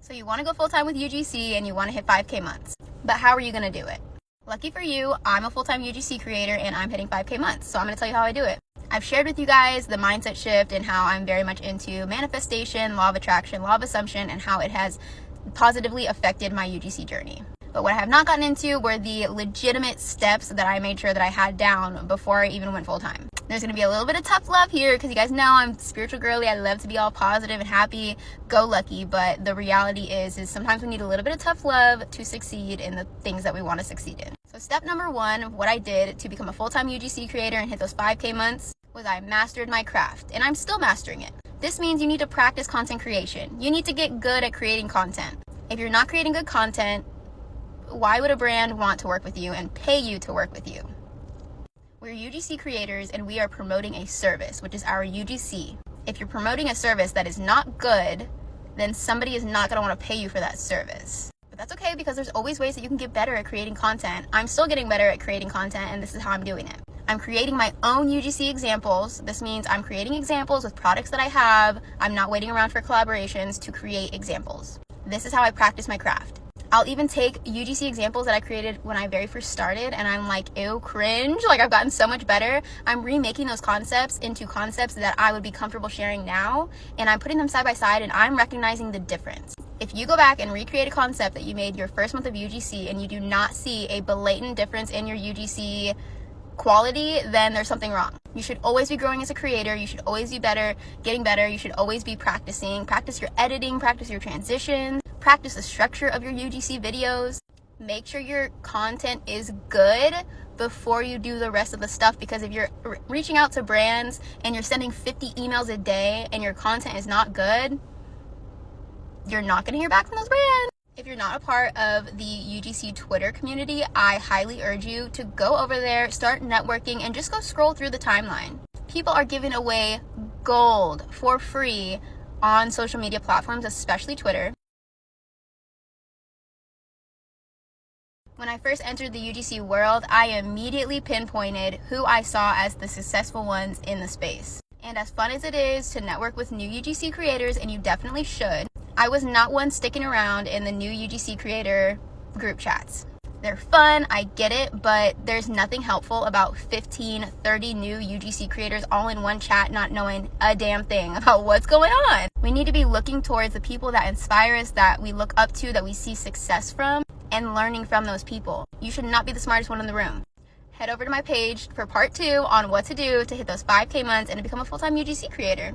So you want to go full-time with UGC and you want to hit 5K months. But how are you going to do it? Lucky for you, I'm a full-time UGC creator and I'm hitting 5K months. So I'm going to tell you how I do it. I've shared with you guys the mindset shift and how I'm very much into manifestation, law of attraction, law of assumption, and how it has positively affected my UGC journey. But what I have not gotten into were the legitimate steps that I made sure that I had down before I even went full-time. There's going to be a little bit of tough love here because you guys know I'm spiritual girly. I love to be all positive and happy, go lucky. But the reality is sometimes we need a little bit of tough love to succeed in the things that we want to succeed in. So step number one of what I did to become a full-time UGC creator and hit those 5K months was I mastered my craft, and I'm still mastering it. This means you need to practice content creation. You need to get good at creating content. If you're not creating good content, why would a brand want to work with you and pay you to work with you? We're UGC creators and we are promoting a service, which is our UGC. If you're promoting a service that is not good, then somebody is not going to want to pay you for that service. But that's okay because there's always ways that you can get better at creating content. I'm still getting better at creating content and this is how I'm doing it. I'm creating my own UGC examples. This means I'm creating examples with products that I have. I'm not waiting around for collaborations to create examples. This is how I practice my craft. I'll even take UGC examples that I created when I very first started and I'm like, ew, cringe. Like I've gotten so much better. I'm remaking those concepts into concepts that I would be comfortable sharing now. And I'm putting them side by side and I'm recognizing the difference. If you go back and recreate a concept that you made your first month of UGC and you do not see a blatant difference in your UGC quality, then there's something wrong. You should always be growing as a creator. You should always be better, getting better. You should always be practicing. Practice your editing, practice your transitions, practice the structure of your UGC videos. Make sure your content is good before you do the rest of the stuff, because if you're reaching out to brands and you're sending 50 emails a day and your content is not good, you're not going to hear back from those brands. If you're not a part of the UGC Twitter community, I highly urge you to go over there, start networking, and just go scroll through the timeline. People are giving away gold for free on social media platforms, especially Twitter. When I first entered the UGC world, I immediately pinpointed who I saw as the successful ones in the space. And as fun as it is to network with new UGC creators, and you definitely should, I was not one sticking around in the new UGC creator group chats. They're fun, I get it, but there's nothing helpful about 15, 30 new UGC creators all in one chat not knowing a damn thing about what's going on. We need to be looking towards the people that inspire us, that we look up to, that we see success from, and learning from those people. You should not be the smartest one in the room. Head over to my page for part 2 on what to do to hit those 5K months and to become a full-time UGC creator.